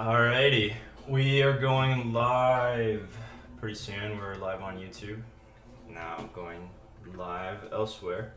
Alrighty, we are going live pretty soon. We're live on YouTube. Now going live elsewhere.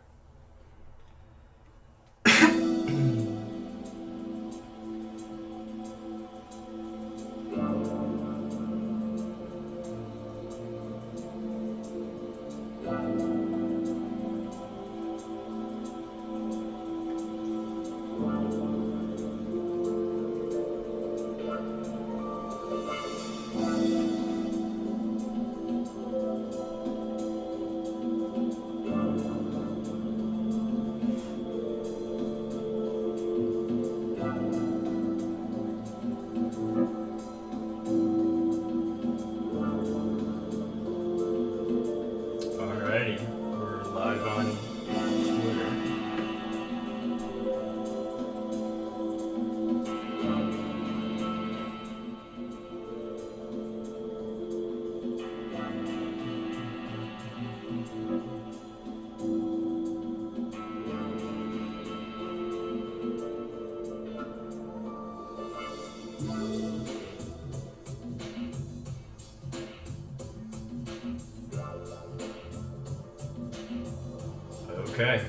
Okay.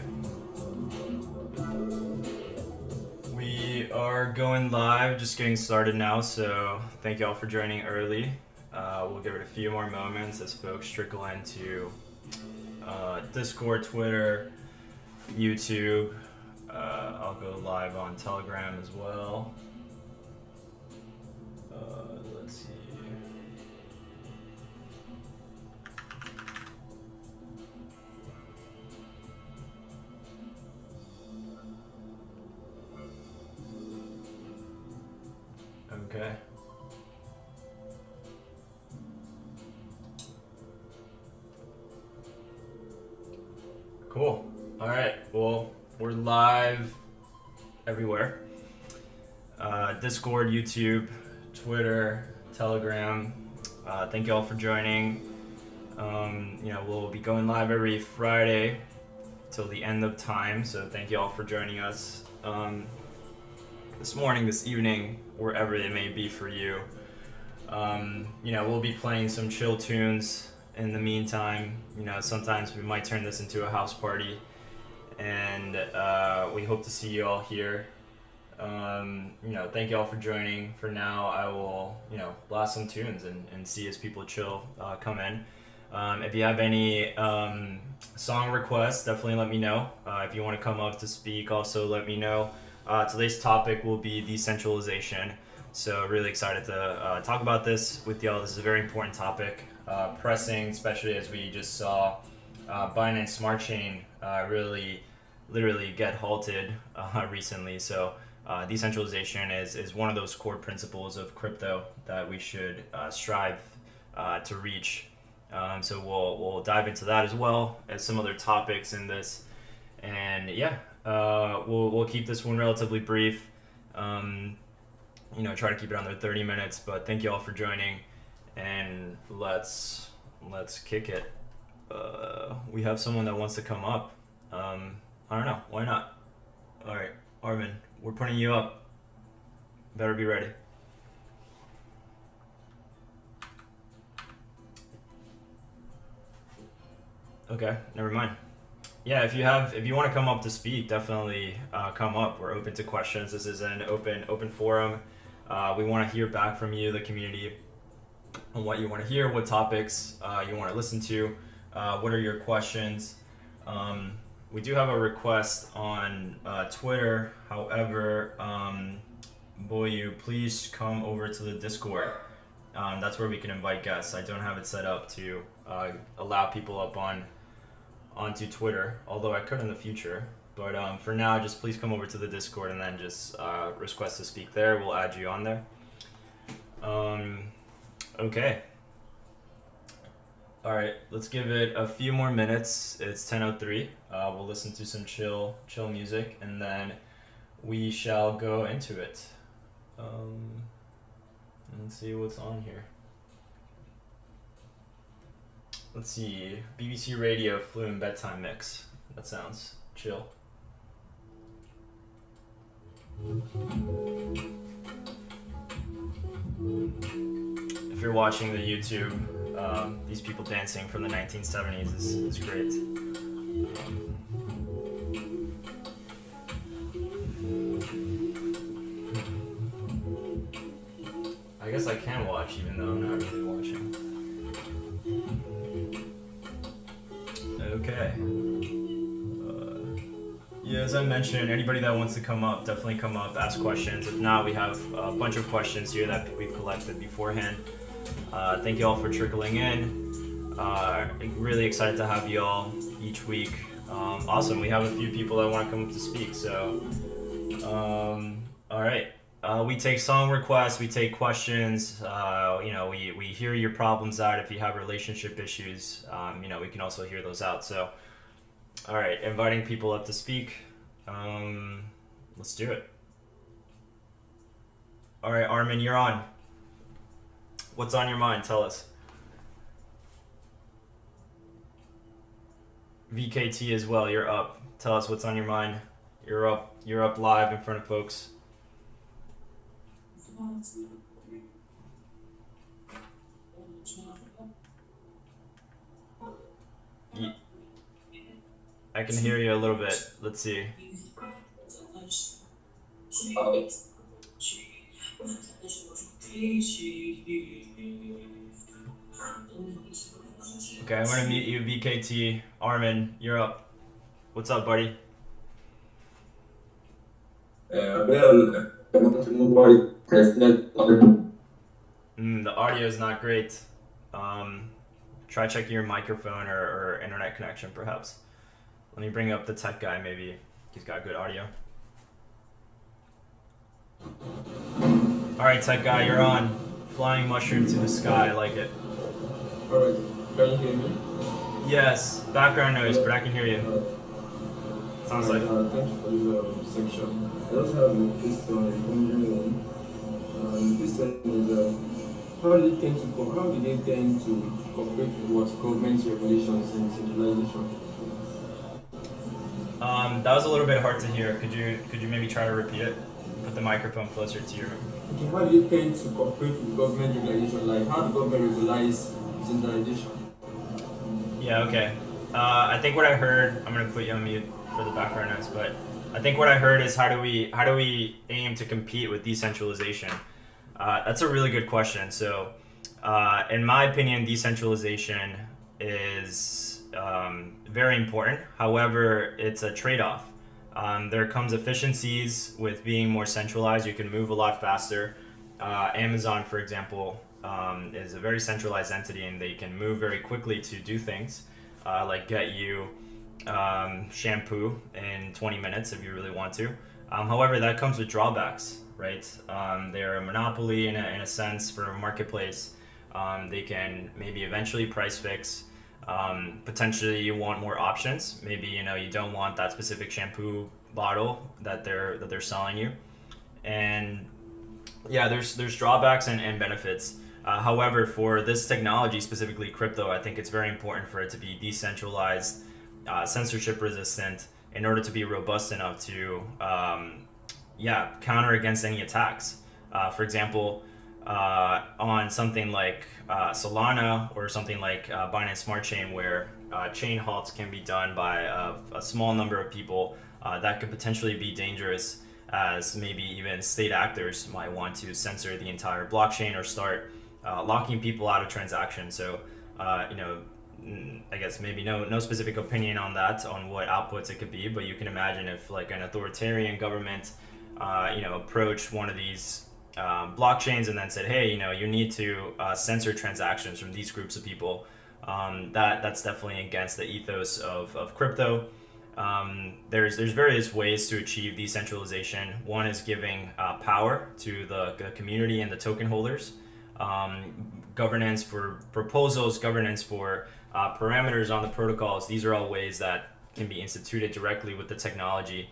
We are going live, just getting started now, so thank you all for joining early. We'll give it a few more moments as folks trickle into Discord, Twitter, YouTube. I'll go live on Telegram as well. Let's see. Okay. Cool. All right. Well, we're live everywhere. Discord, YouTube, Twitter, Telegram. Thank you all for joining. We'll be going live every Friday till the end of time. So thank you all for joining us this morning, this evening, wherever it may be for you. We'll be playing some chill tunes in the meantime. Sometimes we might turn this into a house party, and we hope to see you all here. Thank you all for joining. For now, I will, blast some tunes and see as people chill come in. If you have any song requests, definitely let me know. If you want to come up to speak, also let me know. Today's topic will be decentralization. So really excited to talk about this with y'all. This is a very important topic, pressing, especially as we just saw Binance Smart Chain really literally get halted recently. So decentralization is one of those core principles of crypto that we should strive to reach. So we'll dive into that as well as some other topics in this. And yeah, we'll keep this one relatively brief. Try to keep it under 30 minutes, but thank you all for joining, and let's kick it. We have someone that wants to come up. I don't know, why not? All right, Armin, we're putting you up. Better be ready. Okay, never mind. Yeah, if you want to come up to speak, definitely come up. We're open to questions. This is an open forum. We want to hear back from you, the community, on what you want to hear, what topics you want to listen to, what are your questions. We do have a request on Twitter. However, Boyu, please come over to the Discord. That's where we can invite guests. I don't have it set up to allow people up onto Twitter, although I could in the future. But for now, just please come over to the Discord and then just request to speak there. We'll add you on there. Okay. All right, let's give it a few more minutes. It's 10:03. We'll listen to some chill music, and then we shall go into it. Let's see what's on here. Let's see, BBC Radio Flume Bedtime Mix. That sounds chill. you're watching the YouTube, these people dancing from the 1970s is great. I guess I can watch even though I'm not really watching. Okay. Yeah, as I mentioned, anybody that wants to come up, definitely come up, ask questions. If not, we have a bunch of questions here that we've collected beforehand. Thank you all for trickling in. Really excited to have you all each week. Awesome, we have a few people that want to come up to speak, so all right. We take song requests, we take questions, you know, we hear your problems out. If you have relationship issues, you know, we can also hear those out. So, all right, inviting people up to speak. Let's do it. All right, Armin, you're on. What's on your mind? Tell us. VKT as well, you're up. Tell us what's on your mind. You're up live in front of folks. I can hear you a little bit. Let's see. Okay, I'm gonna mute you, VKT. Armin, you're up. What's up, buddy? The audio is not great. Try checking your microphone or internet connection, perhaps. Let me bring up the tech guy, maybe he's got good audio. All right, tech guy, you're on. Flying mushroom to the sky, I like it. All right, can you hear me? Yes, background noise, but I can hear you. Sounds like. Thank you for this section. I also have a question, a wondering one. The question is, how do they tend to cooperate with what government regulations and centralization? That was a little bit hard to hear. Could you maybe try to repeat it? Put the microphone closer to your. Okay, how do they tend to cooperate with government regulation? Like, how do government regularize centralization? Yeah. Okay. I think what I heard. I'm gonna put you on mute for the background noise, but I think what I heard is how do we aim to compete with decentralization? That's a really good question. So, in my opinion, decentralization is very important. However, it's a trade-off. There comes efficiencies with being more centralized. You can move a lot faster. Amazon, for example, is a very centralized entity, and they can move very quickly to do things like get you shampoo in 20 minutes if you really want to. However, that comes with drawbacks, right? They're a monopoly in a sense for a marketplace. They can maybe eventually price fix. Potentially you want more options. Maybe you don't want that specific shampoo bottle that they're selling you. And yeah, there's drawbacks and benefits. However, for this technology, specifically crypto, I think it's very important for it to be decentralized, censorship resistant, in order to be robust enough to counter against any attacks. For example, on something like Solana or something like Binance Smart Chain, where chain halts can be done by a small number of people, that could potentially be dangerous, as maybe even state actors might want to censor the entire blockchain or start locking people out of transactions. So, I guess maybe no specific opinion on that, on what outputs it could be, but you can imagine if like an authoritarian government, approached one of these blockchains and then said, hey, you need to censor transactions from these groups of people. That's definitely against the ethos of crypto. There's various ways to achieve decentralization. One is giving power to the community and the token holders. Governance for proposals, governance for parameters on the protocols. These are all ways that can be instituted directly with the technology.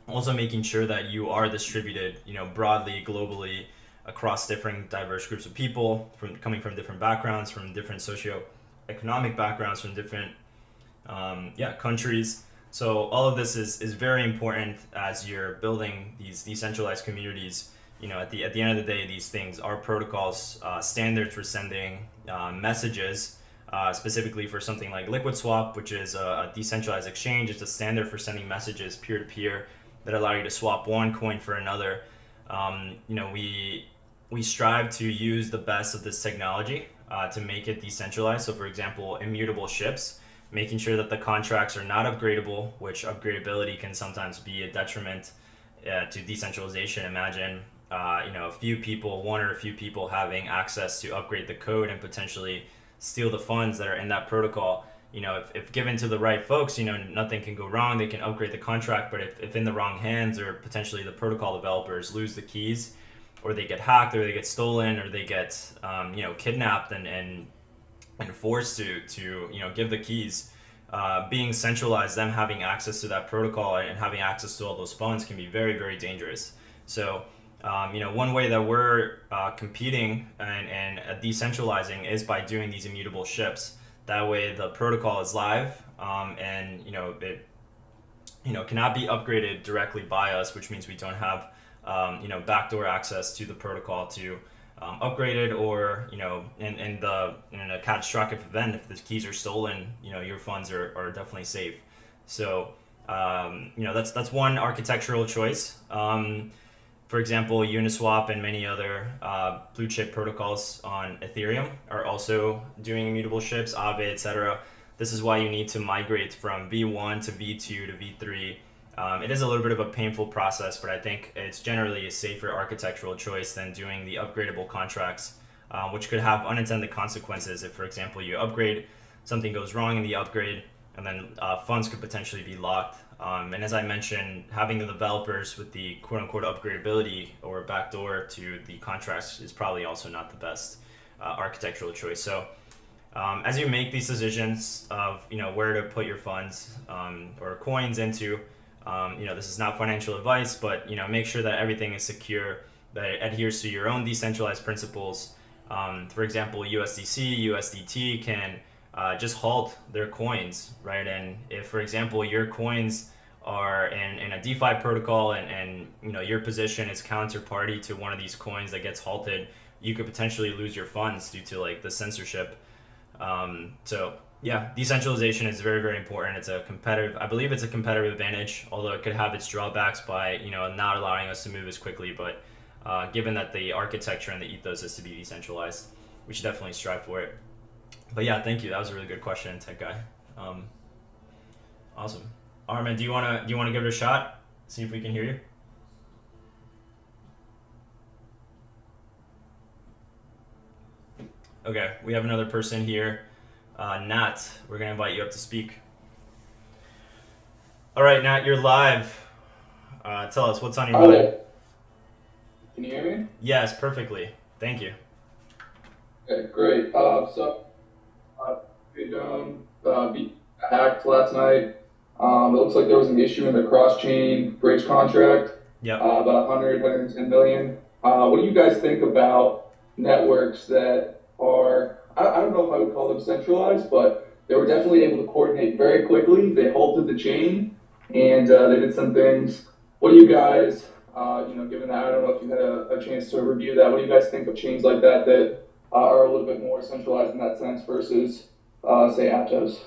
Also making sure that you are distributed, broadly, globally, across different diverse groups of people, coming from different backgrounds, from different socio-economic backgrounds, from different countries. So all of this is very important as you're building these decentralized communities. at the end of the day, these things are protocols, standards for sending messages, specifically for something like Liquidswap, which is a decentralized exchange. It's a standard for sending messages peer to peer that allow you to swap one coin for another. We strive to use the best of this technology to make it decentralized. So, for example, immutable ships, making sure that the contracts are not upgradable, which upgradability can sometimes be a detriment to decentralization. Imagine one or a few people having access to upgrade the code and potentially steal the funds that are in that protocol. If given to the right folks, nothing can go wrong. They can upgrade the contract, but if in the wrong hands, or potentially the protocol developers lose the keys, or they get hacked, or they get stolen, or they get kidnapped and forced to give the keys, being centralized, them having access to that protocol and having access to all those funds can be very, very dangerous. So one way that we're competing and decentralizing is by doing these immutable ships. That way the protocol is live, and it cannot be upgraded directly by us, which means we don't have backdoor access to the protocol to upgrade it, or in a catastrophic event, if the keys are stolen, your funds are definitely safe. So that's one architectural choice. For example, Uniswap and many other blue chip protocols on Ethereum are also doing immutable ships, Aave, etc. This is why you need to migrate from V1 to V2 to V3. It is a little bit of a painful process, but I think it's generally a safer architectural choice than doing the upgradable contracts, which could have unintended consequences. If, for example, you upgrade, something goes wrong in the upgrade, and then funds could potentially be locked. And as I mentioned, having the developers with the quote-unquote upgradability or backdoor to the contracts is probably also not the best architectural choice. So as you make these decisions of where to put your funds or coins into, this is not financial advice, but make sure that everything is secure, that it adheres to your own decentralized principles. For example, USDC, USDT can just halt their coins, right? And if, for example, your coins are in a DeFi protocol and your position is counterparty to one of these coins that gets halted, you could potentially lose your funds due to like the censorship. So yeah, decentralization is very, very important. I believe it's a competitive advantage, although it could have its drawbacks by not allowing us to move as quickly. But given that the architecture and the ethos is to be decentralized, we should definitely strive for it. But yeah, thank you. That was a really good question, Tech Guy. Awesome. Armin, do you wanna give it a shot? See if we can hear you. Okay, we have another person here. Nat, we're gonna invite you up to speak. All right, Nat, you're live. Tell us what's on your mind. Can you hear me? Yes, perfectly. Thank you. Okay, great. Beat hacked last night. It looks like there was an issue in the cross-chain bridge contract. Yep. About 110 million. What do you guys think about networks that are, I don't know if I would call them centralized, but they were definitely able to coordinate very quickly. They halted the chain, and they did some things. What do you guys, given that, I don't know if you had a chance to review that, what do you guys think of chains like that are a little bit more centralized in that sense versus, say, Aptos?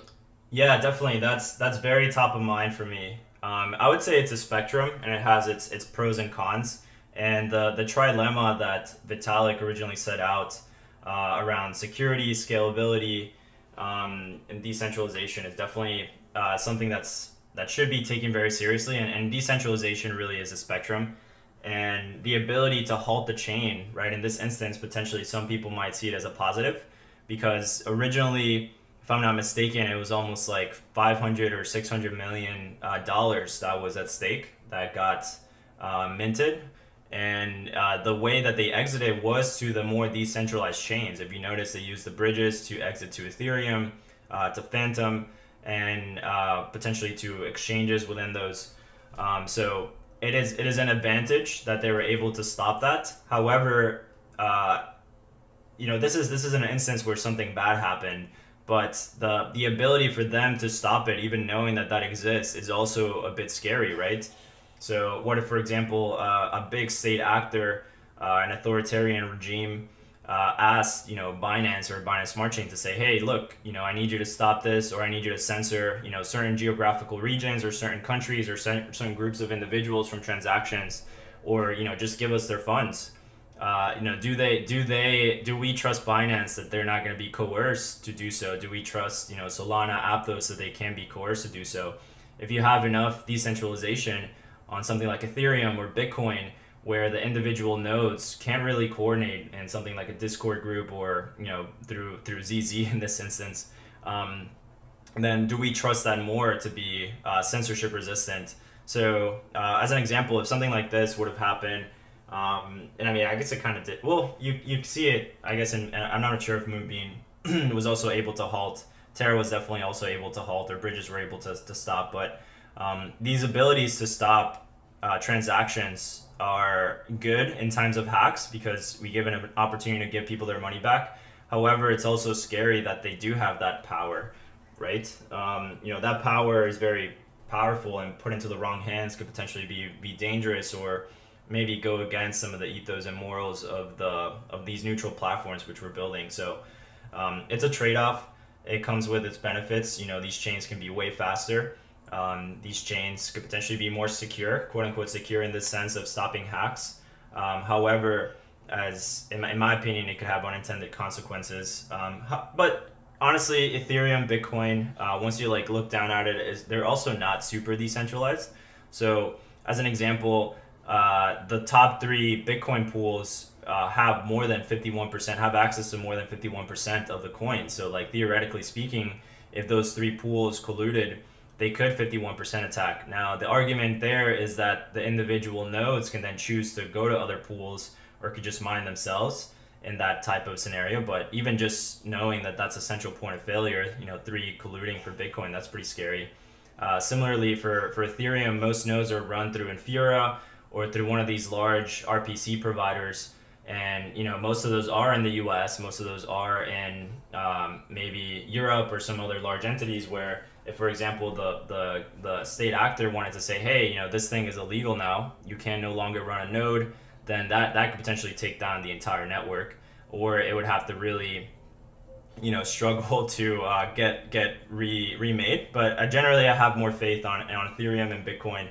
Yeah, definitely. That's very top of mind for me. I would say it's a spectrum, and it has its pros and cons. And the trilemma that Vitalik originally set out around security, scalability, and decentralization is definitely something that should be taken very seriously. And decentralization really is a spectrum. And the ability to halt the chain, right? In this instance, potentially some people might see it as a positive, because originally, if I'm not mistaken, it was almost like 500 or 600 million dollars that was at stake that got minted. And the way that they exited was to the more decentralized chains. If you notice, they used the bridges to exit to Ethereum, to Phantom, and potentially to exchanges within those. So it is an advantage that they were able to stop that. However, this is an instance where something bad happened, but the ability for them to stop it, even knowing that exists, is also a bit scary, right? So what if, for example, a big state actor an authoritarian regime asked, Binance or Binance Smart Chain to say, hey, look, I need you to stop this, or I need you to censor, certain geographical regions or certain countries or certain groups of individuals from transactions, or, just give us their funds. Do we trust Binance that they're not going to be coerced to do so? Do we trust, Solana, Aptos, that they can be coerced to do so? If you have enough decentralization on something like Ethereum or Bitcoin, where the individual nodes can't really coordinate in something like a Discord group or through ZZ in this instance, then do we trust that more to be censorship resistant? So as an example, if something like this would have happened, and I mean, I guess it kind of did. Well, you see it, I guess, and I'm not sure if Moonbeam was also able to halt. Terra was definitely also able to halt, or bridges were able to stop. But these abilities to stop transactions are good in times of hacks because we give an opportunity to give people their money back. However, it's also scary that they do have that power, right? That power is very powerful, and put into the wrong hands could potentially be dangerous, or maybe go against some of the ethos and morals of these neutral platforms which we're building. So it's a trade-off. It comes with its benefits. These chains can be way faster. These chains could potentially be more secure, quote unquote secure, in the sense of stopping hacks. However, as in my opinion, it could have unintended consequences. But honestly, Ethereum, Bitcoin, once you look down at it, they're also not super decentralized. So as an example, the top 3 Bitcoin pools have more than 51%, have access to more than 51% of the coin. So theoretically speaking, if those 3 pools colluded, they could 51% attack. Now, the argument there is that the individual nodes can then choose to go to other pools, or could just mine themselves in that type of scenario. But even just knowing that that's a central point of failure, 3 colluding for Bitcoin, that's pretty scary. Similarly, for Ethereum, most nodes are run through Infura or through one of these large RPC providers. And most of those are in the US, most of those are in maybe Europe or some other large entities, where if, for example, the state actor wanted to say, hey, this thing is illegal now, you can no longer run a node, then that could potentially take down the entire network, or it would have to really struggle to get remade. But generally, I have more faith on Ethereum and Bitcoin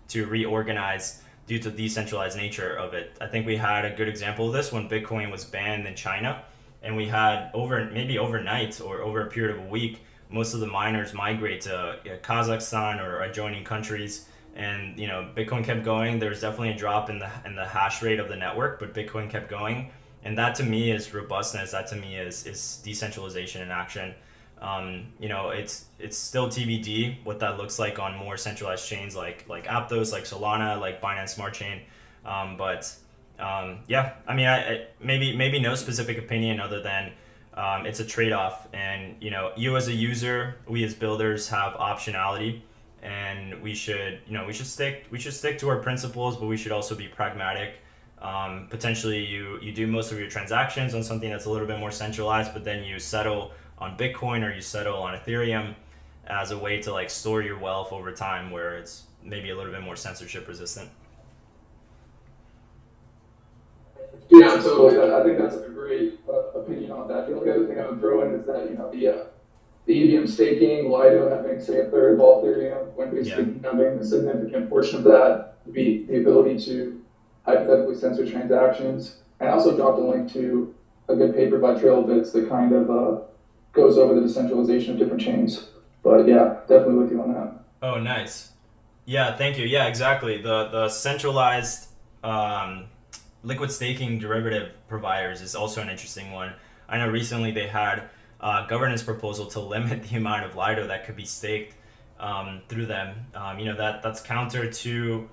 to reorganize due to the decentralized nature of it. I think we had a good example of this when Bitcoin was banned in China, and we had maybe overnight or over a period of a week, most of the miners migrate to Kazakhstan or adjoining countries, and Bitcoin kept going. There was definitely a drop in the hash rate of the network, but Bitcoin kept going, and that to me is robustness. That to me is decentralization in action. It's still TBD what that looks like on more centralized chains like Aptos, like Solana, like Binance Smart Chain. Yeah, I mean, I maybe no specific opinion other than it's a trade-off, and you as a user, we as builders have optionality, and we should stick to our principles, but we should also be pragmatic. Potentially you do most of your transactions on something that's a little bit more centralized, but then you settle on Bitcoin or you settle on Ethereum as a way to store your wealth over time, where it's maybe a little bit more censorship resistant. Yeah, totally. I think that's a great opinion on that. The only other thing I would throw in is that the EVM staking, Lido having say a third of all Ethereum, Coinbase staking having a significant portion of that, would be the ability to hypothetically censor transactions. And I also dropped a link to a good paper by Trailbits that kind of goes over the decentralization of different chains. But yeah, definitely with you on that. Oh, nice. Yeah, thank you. Yeah, exactly. The centralized liquid staking derivative providers is also an interesting one. I know recently they had a governance proposal to limit the amount of Lido that could be staked through them. That's counter to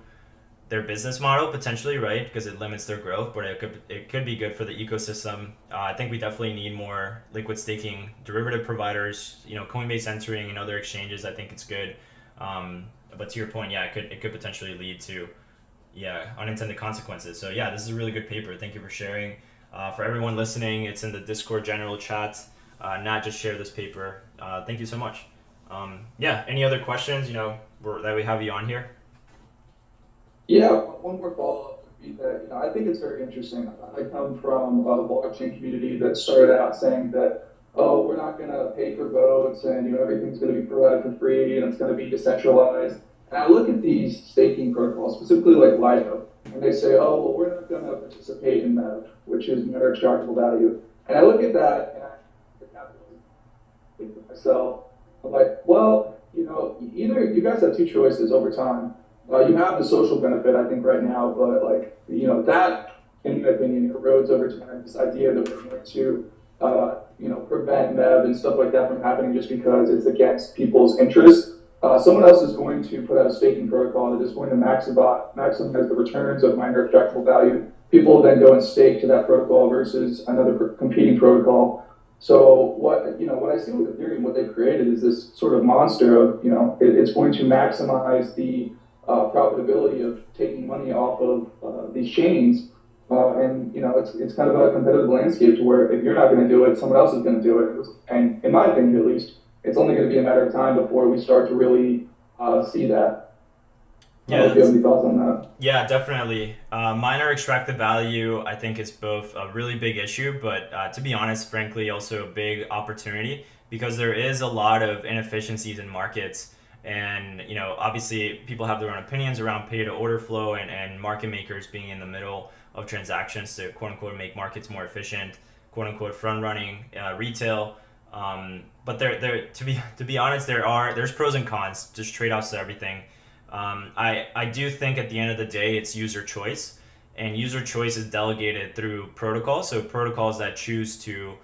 their business model potentially, right? Because it limits their growth, but it could be good for the ecosystem. I think we definitely need more liquid staking derivative providers. Coinbase entering and other exchanges, I think it's good. But to your point, yeah, it could potentially lead to unintended consequences. So yeah, this is a really good paper. Thank you for sharing. For everyone listening, it's in the Discord general chat. Nat just shared this paper. Thank you so much. Any other questions? That we have you on here. Yeah, one more follow-up. that, I think it's very interesting. I come from a blockchain community that started out saying that, oh, we're not going to pay for votes, and everything's going to be provided for free, and it's going to be decentralized. And I look at these staking protocols, specifically like Lido, and they say, oh, well, we're not going to participate in MEV, which is net extractable value. And I look at that, and I think to myself, I'm like, well, either you guys have two choices over time. You have the social benefit, I think, right now, but that, in my opinion, erodes over time. This idea that we're going to, prevent MEV and stuff like that from happening just because it's against people's interests. Someone else is going to put out a staking protocol that is going to maximize the returns of minor extractable value. People will then go and stake to that protocol versus another competing protocol. So what I see with Ethereum, what they've created is this sort of monster of, it's going to maximize the profitability of taking money off of these chains. And it's kind of a competitive landscape to where if you're not going to do it, someone else is going to do it. And in my opinion, at least, it's only going to be a matter of time before we start to really see that. Yeah, if you have any thoughts on that? Yeah, definitely. Minor extracted value, I think, is both a really big issue, but to be honest, frankly, also a big opportunity because there is a lot of inefficiencies in markets. And, obviously people have their own opinions around pay to order flow and market makers being in the middle of transactions to quote unquote make markets more efficient, quote unquote front running retail. But to be honest, there's pros and cons, just trade-offs to everything. I do think at the end of the day, it's user choice, and user choice is delegated through protocols. So protocols that choose to,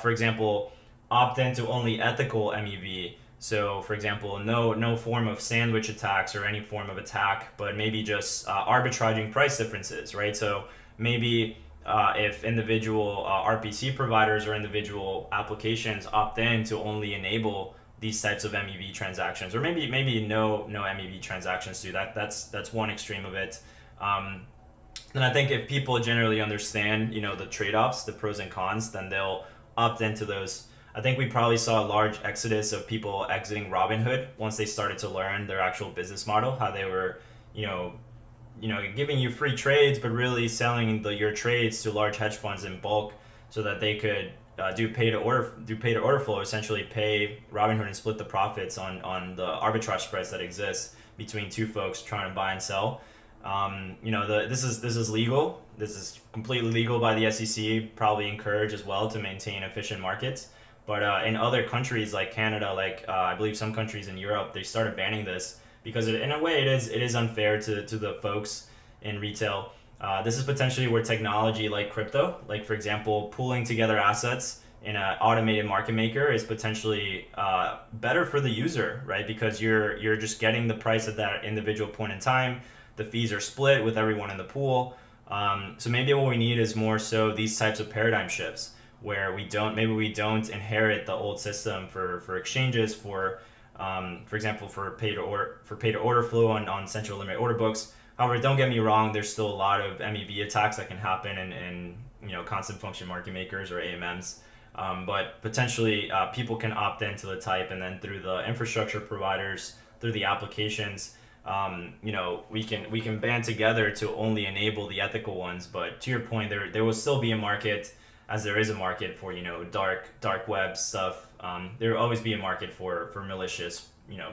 for example, opt into only ethical MEV. So, for example, no form of sandwich attacks or any form of attack, but maybe just arbitraging price differences, right? So maybe if individual RPC providers or individual applications opt in to only enable these types of MEV transactions, or maybe no MEV transactions too. That's one extreme of it. And I think if people generally understand, the trade-offs, the pros and cons, then they'll opt into those. I think we probably saw a large exodus of people exiting Robinhood once they started to learn their actual business model, how they were, giving you free trades, but really selling your trades to large hedge funds in bulk so that they could do pay to order flow, essentially pay Robinhood and split the profits on the arbitrage spreads that exist between two folks trying to buy and sell. This is legal. This is completely legal by the SEC, probably encouraged as well to maintain efficient markets. But in other countries like Canada, I believe some countries in Europe, they started banning this because in a way it is unfair to the folks in retail. This is potentially where technology like crypto, like for example, pooling together assets in an automated market maker is potentially better for the user, right? Because you're just getting the price at that individual point in time. The fees are split with everyone in the pool. So maybe what we need is more so these types of paradigm shifts where we don't inherit the old system for exchanges for example for pay to order flow on central limit order books. However, don't get me wrong, there's still a lot of MEV attacks that can happen in constant function market makers or AMMs. But potentially people can opt into the type, and then through the infrastructure providers, through the applications, we can band together to only enable the ethical ones. But to your point, there will still be a market, as there is a market for dark web stuff. There will always be a market for malicious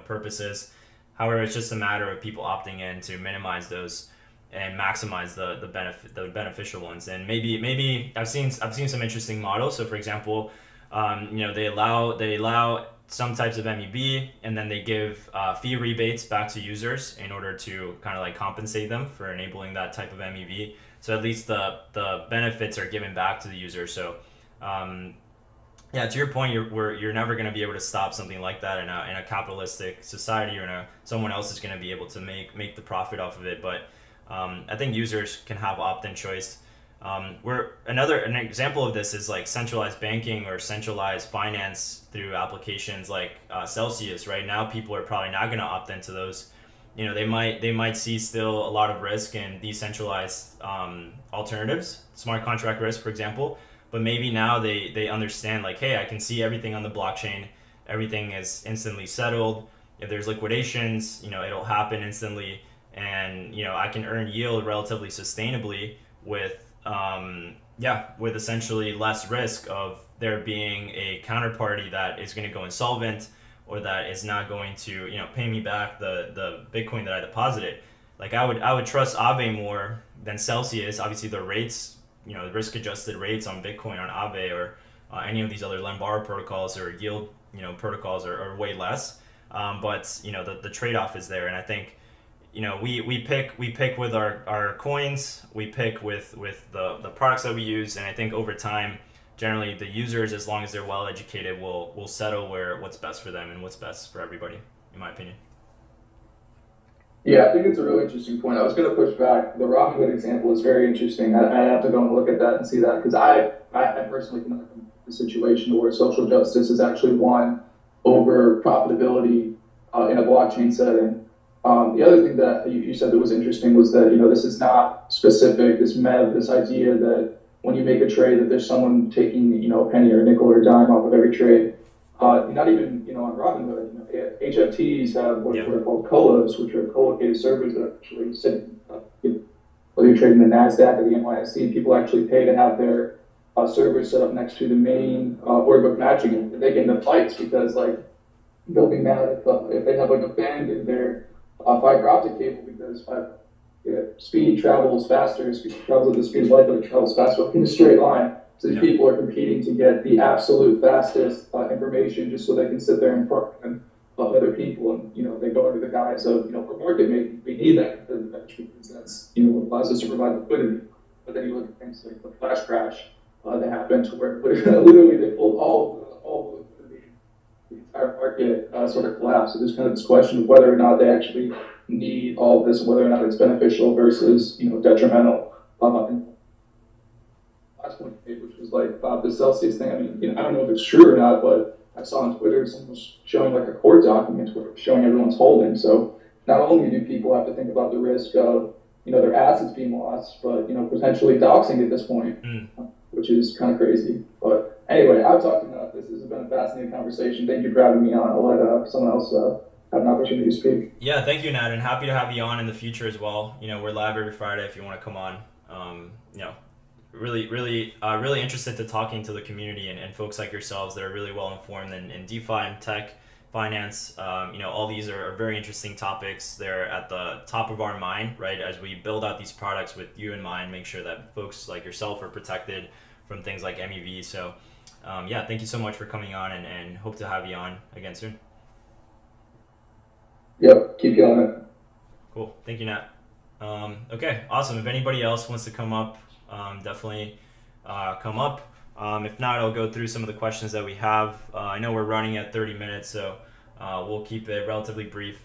purposes. However, it's just a matter of people opting in to minimize those and maximize the beneficial ones. And maybe I've seen some interesting models. So for example, they allow some types of MEV, and then they give fee rebates back to users in order to kind of compensate them for enabling that type of MEV. So at least the benefits are given back to the user. So to your point, you're never going to be able to stop something like that in a capitalistic society, or someone else is going to be able to make the profit off of it. But I think users can have opt-in choice. An example of this is like centralized banking or centralized finance through applications like Celsius. Right now, people are probably not going to opt into those. They might see still a lot of risk in decentralized alternatives, smart contract risk, for example. But maybe now they understand, like, hey, I can see everything on the blockchain. Everything is instantly settled. If there's liquidations, it'll happen instantly. and I can earn yield relatively sustainably with with essentially less risk of there being a counterparty that is going to go insolvent or that is not going to pay me back the Bitcoin that I deposited. Like I would trust Aave more than Celsius. Obviously the rates, the risk adjusted rates on Bitcoin on Aave or any of these other lend borrow protocols or yield protocols are way less. But the trade off is there, and I think we pick with our coins, we pick with the products that we use, and I think over time, generally the users, as long as they're well educated, will settle what's best for them and what's best for everybody, in my opinion. Yeah, I think it's a really interesting point. I was going to push back. The Robinhood example is very interesting. I have to go and look at that and see that, because I personally cannot come to a situation where social justice is actually won over profitability in a blockchain setting. The other thing that you said that was interesting was that, this is not specific, this idea that when you make a trade that there's someone taking, a penny or a nickel or a dime off of every trade. Not even, on Robinhood, HFTs have what are called colos, which are co-located servers that are actually sitting, whether you're trading the NASDAQ or the NYSE, people actually pay to have their servers set up next to the main order book matching, and they get into fights because, they'll be mad if they have, a bend in their fiber optic cable because speed travels faster, speed travels at the speed of light, but it travels faster in a straight line. So these people are competing to get the absolute fastest information just so they can sit there in front of other people. And, they go under the guise of, for market making, we need that because that's, what allows us to provide liquidity. But then you look at things like the flash crash that happened to where literally they pulled all the liquidity, the entire market sort of collapsed. So there's kind of this question of whether or not they actually need all of this, whether or not it's beneficial versus, detrimental. Last point, which was about the Celsius thing. I mean, I don't know if it's true or not, but I saw on Twitter someone was showing a court document where it was showing everyone's holdings. So not only do people have to think about the risk of their assets being lost, but potentially doxing at this point, which is kind of crazy. But anyway, I've talked enough. This has been a fascinating conversation. Thank you for having me on. I'll let someone else have an opportunity to speak. Yeah, thank you, Nat, and happy to have you on in the future as well. We're live every Friday if you want to come on. Really interested to talking to the community and folks like yourselves that are really well informed in DeFi and tech, finance. All these are very interesting topics. They're at the top of our mind, right? As we build out these products with you in mind, make sure that folks like yourself are protected from things like MEV. So thank you so much for coming on and hope to have you on again soon. Yep, keep going it. Cool, thank you, Nat. Okay, awesome. If anybody else wants to come up, definitely come up. If not, I'll go through some of the questions that we have. I know we're running at 30 minutes, so we'll keep it relatively brief.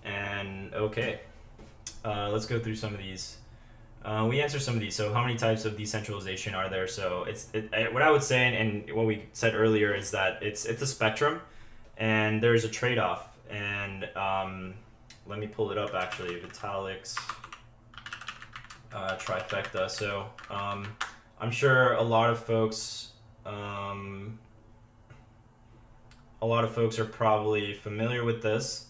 And okay, let's go through some of these. We answer some of these. So how many types of decentralization are there? So what I would say, and what we said earlier, is that it's a spectrum, and there's a trade-off. And let me pull it up actually. Vitalik's trifecta. So I'm sure a lot of folks are probably familiar with this,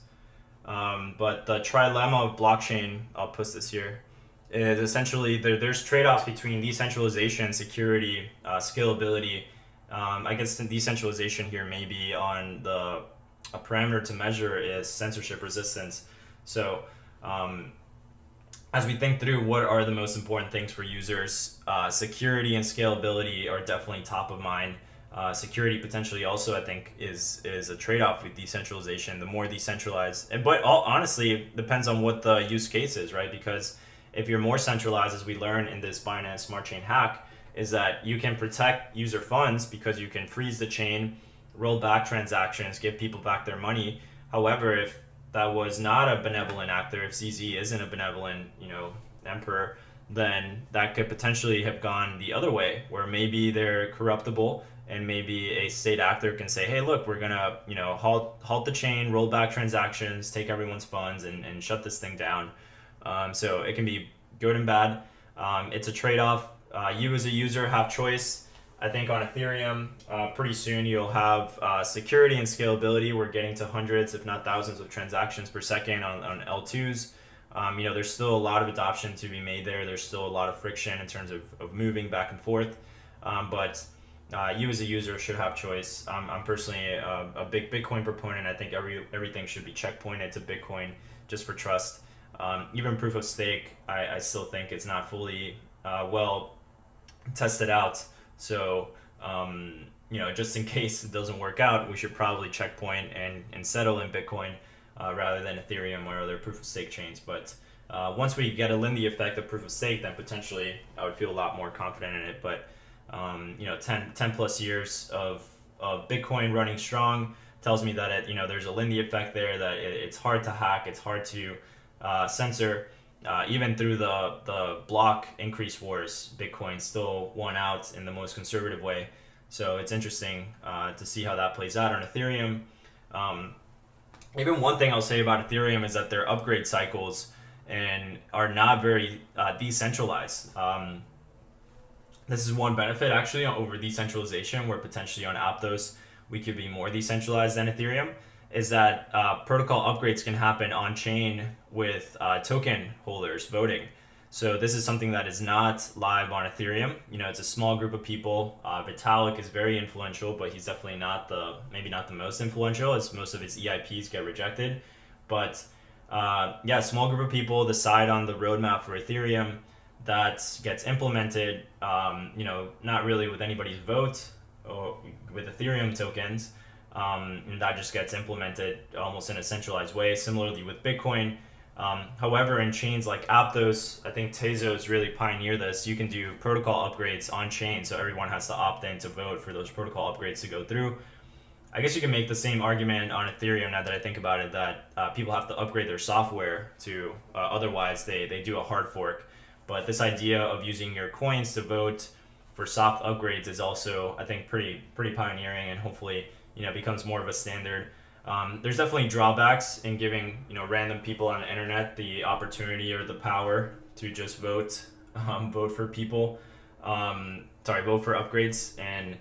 but the trilemma of blockchain, I'll put this here, is essentially there's trade-offs between decentralization, security, scalability. I guess the decentralization here may be on a parameter to measure is censorship resistance. So as we think through what are the most important things for users, security and scalability are definitely top of mind. Security potentially also, I think, is a trade-off with decentralization. The more decentralized, but honestly, it depends on what the use case is, right? Because if you're more centralized, as we learn in this Binance Smart Chain hack, is that you can protect user funds because you can freeze the chain, roll back transactions, give people back their money. However, if that was not a benevolent actor, if CZ isn't a benevolent, emperor, then that could potentially have gone the other way, where maybe they're corruptible and maybe a state actor can say, hey, look, we're gonna, halt the chain, roll back transactions, take everyone's funds and shut this thing down. So it can be good and bad. It's a trade-off. You as a user have choice. I think on Ethereum, pretty soon you'll have security and scalability. We're getting to hundreds, if not thousands, of transactions per second on L2s. There's still a lot of adoption to be made there. There's still a lot of friction in terms of moving back and forth. But you as a user should have choice. I'm personally a big Bitcoin proponent. I think everything should be checkpointed to Bitcoin just for trust. Even proof of stake, I still think it's not fully well tested out. So, just in case it doesn't work out, we should probably checkpoint and settle in Bitcoin rather than Ethereum or other proof of stake chains. But once we get a Lindy effect of proof of stake, then potentially I would feel a lot more confident in it. But 10 plus years of Bitcoin running strong tells me that there's a Lindy effect there, that it's hard to hack, it's hard to censor. Even through the block increase wars, Bitcoin still won out in the most conservative way. So it's interesting to see how that plays out on Ethereum. Even one thing I'll say about Ethereum is that their upgrade cycles and are not very decentralized. This is one benefit actually over decentralization, where potentially on Aptos we could be more decentralized than Ethereum, is that protocol upgrades can happen on chain with token holders voting. So this is something that is not live on Ethereum. It's a small group of people. Vitalik is very influential, but he's definitely maybe not the most influential, as most of his EIPs get rejected. But small group of people decide on the roadmap for Ethereum that gets implemented, not really with anybody's vote or with Ethereum tokens. And that just gets implemented almost in a centralized way, similarly with Bitcoin. However, in chains like Aptos, I think Tezos really pioneered this. You can do protocol upgrades on chain, so everyone has to opt in to vote for those protocol upgrades to go through. I guess you can make the same argument on Ethereum, now that I think about it, that people have to upgrade their software to, otherwise they do a hard fork. But this idea of using your coins to vote for soft upgrades is also, I think, pretty pioneering, and hopefully becomes more of a standard. There's definitely drawbacks in giving random people on the internet the opportunity or the power to just vote for people, vote for upgrades. And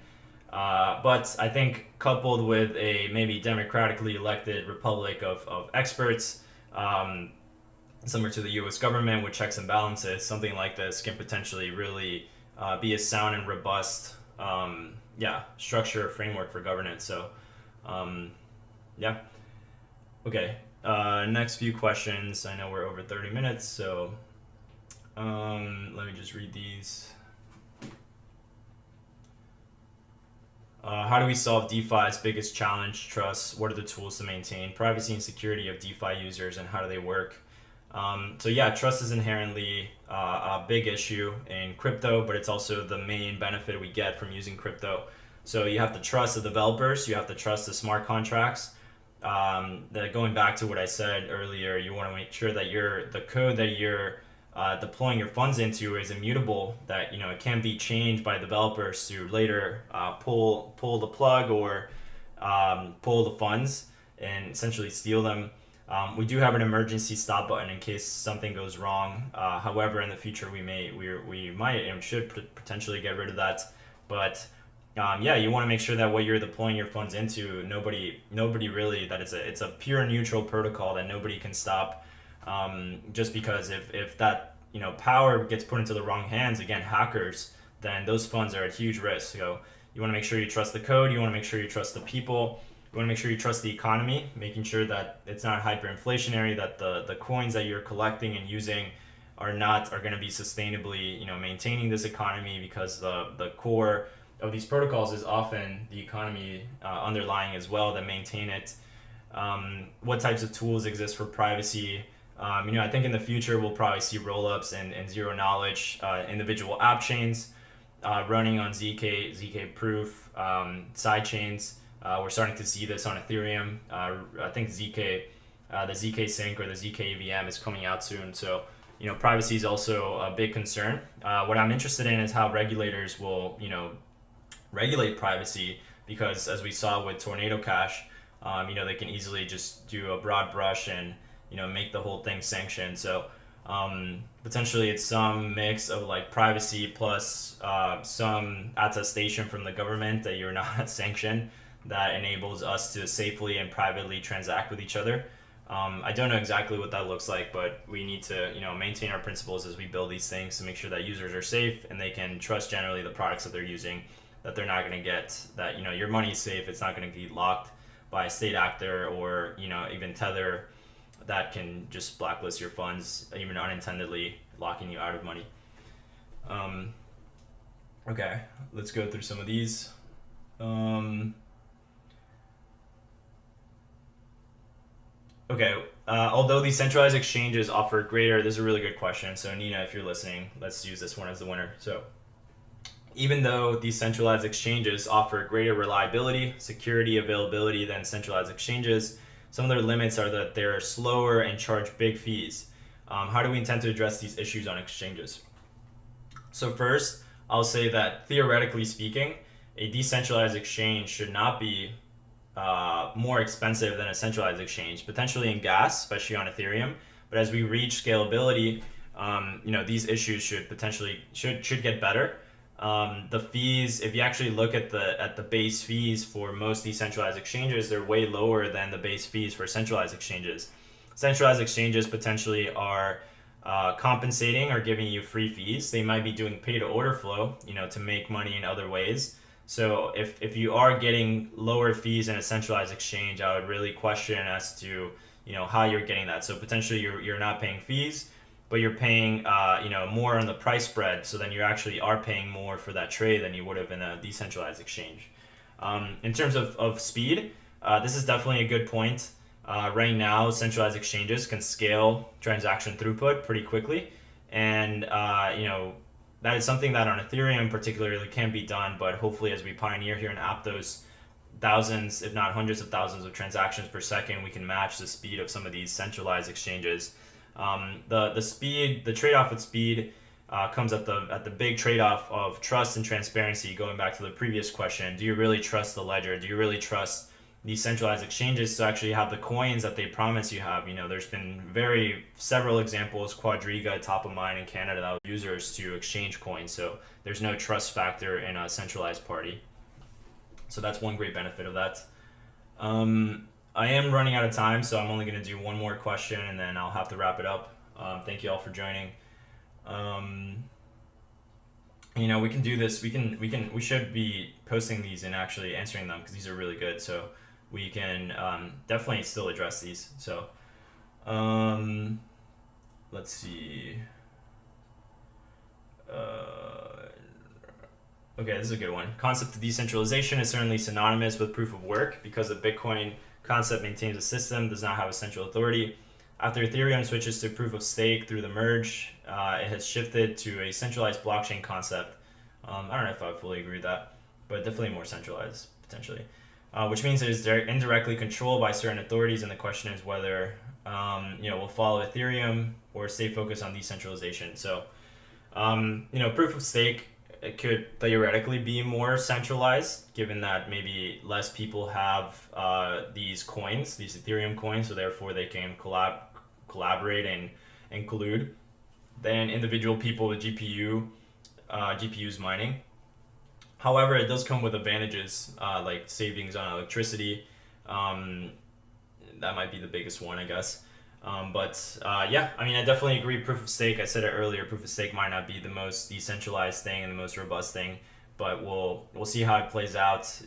but I think coupled with a maybe democratically elected republic of experts, similar to the U.S. government with checks and balances, something like this can potentially really be a sound and robust structure, framework for governance. So okay, next few questions. I know we're over 30 minutes, so let me just read these. How do we solve DeFi's biggest challenge, trust? What are the tools to maintain privacy and security of DeFi users, and how do they work? Trust is inherently a big issue in crypto, but it's also the main benefit we get from using crypto. So you have to trust the developers, you have to trust the smart contracts. Going back to what I said earlier, you want to make sure that the code that you're deploying your funds into is immutable, that it can't be changed by developers to later pull the plug or pull the funds and essentially steal them. We do have an emergency stop button in case something goes wrong. However, in the future we might and should potentially get rid of that. But you want to make sure that what you're deploying your funds into, nobody really, that it's a pure neutral protocol that nobody can stop. Just because if that power gets put into the wrong hands, again, hackers, then those funds are at huge risk. So you want to make sure you trust the code, you want to make sure you trust the people, you want to make sure you trust the economy, making sure that it's not hyperinflationary, that the coins that you're collecting and using are going to be sustainably maintaining this economy, because the core of these protocols is often the economy underlying as well that maintain it. What types of tools exist for privacy? I think in the future we'll probably see rollups and zero knowledge individual app chains running on ZK proof side chains. We're starting to see this on Ethereum. I think ZK, the ZK sync or the ZK EVM is coming out soon. So privacy is also a big concern. What I'm interested in is how regulators will regulate privacy, because as we saw with Tornado Cash, they can easily just do a broad brush and make the whole thing sanctioned. So potentially it's some mix of like privacy plus some attestation from the government that you're not sanctioned, that enables us to safely and privately transact with each other. I don't know exactly what that looks like, but we need to, maintain our principles as we build these things to make sure that users are safe and they can trust generally the products that they're using, that they're not going to get, that, your money is safe, it's not going to get locked by a state actor or, even Tether that can just blacklist your funds, even unintendedly locking you out of money. Okay, let's go through some of these. Okay, although these centralized exchanges offer greater, this is a really good question. So Nina, if you're listening, let's use this one as the winner. So even though these centralized exchanges offer greater reliability, security, availability than centralized exchanges, some of their limits are that they're slower and charge big fees. How do we intend to address these issues on exchanges? So first, I'll say that theoretically speaking, a decentralized exchange should not be more expensive than a centralized exchange, potentially in gas, especially on Ethereum. But as we reach scalability, these issues should potentially should get better. The fees, if you actually look at the base fees for most decentralized exchanges, they're way lower than the base fees for centralized exchanges. Centralized exchanges potentially are compensating or giving you free fees. They might be doing pay to order flow, to make money in other ways. So if you are getting lower fees in a centralized exchange, I would really question as to how you're getting that. So potentially you're not paying fees, but you're paying more on the price spread. So then you actually are paying more for that trade than you would have in a decentralized exchange. In terms of speed, this is definitely a good point. Right now, centralized exchanges can scale transaction throughput pretty quickly, and that is something that on Ethereum particularly can be done, but hopefully as we pioneer here in Aptos, thousands, if not hundreds of thousands of transactions per second, we can match the speed of some of these centralized exchanges. The trade-off with speed comes at the big trade-off of trust and transparency. Going back to the previous question, do you really trust the ledger? Do you really trust these centralized exchanges to actually have the coins that they promise you have? There's been several examples, Quadriga top of mind in Canada, that users to exchange coins. So there's no trust factor in a centralized party. So that's one great benefit of that. I am running out of time, so I'm only going to do one more question and then I'll have to wrap it up. Thank you all for joining. We can do this. We should be posting these and actually answering them because these are really good. So we can definitely still address these. So let's see. Okay, this is a good one. Concept of decentralization is certainly synonymous with proof of work because the Bitcoin concept maintains a system, does not have a central authority. After Ethereum switches to proof of stake through the merge, it has shifted to a centralized blockchain concept. I don't know if I fully agree with that, but definitely more centralized potentially, which means it is indirectly controlled by certain authorities. And the question is whether we'll follow Ethereum or stay focused on decentralization. So proof of stake, it could theoretically be more centralized, given that maybe less people have these coins, these Ethereum coins, so therefore they can collaborate and collude than individual people with GPUs mining. However, it does come with advantages like savings on electricity. That might be the biggest one, I guess. I definitely agree. Proof of stake, I said it earlier, proof of stake might not be the most decentralized thing and the most robust thing, but we'll see how it plays out.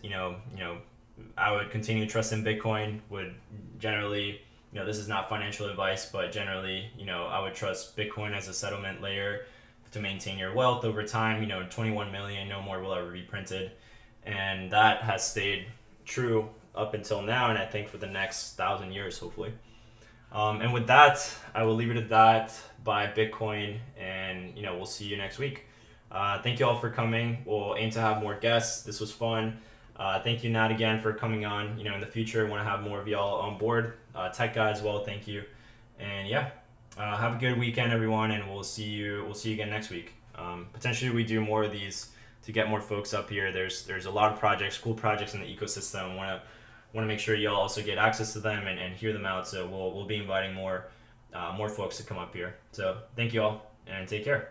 I would continue to trust in Bitcoin. Would generally, this is not financial advice, but generally, I would trust Bitcoin as a settlement layer to maintain your wealth over time. 21 million, no more will ever be printed, and that has stayed true up until now, and I think for the next 1,000 years, hopefully. And with that, I will leave it at that. Buy Bitcoin, and we'll see you next week. Thank you all for coming. We'll aim to have more guests. This was fun. Thank you, Nat, again for coming on. In the future, I want to have more of y'all on board. Tech guy as well. Thank you. And have a good weekend, everyone, and we'll see you again next week. Potentially, we do more of these to get more folks up here. There's a lot of projects, cool projects in the ecosystem. Want to make sure y'all also get access to them and hear them out. So we'll be inviting more folks to come up here. So thank you all and take care.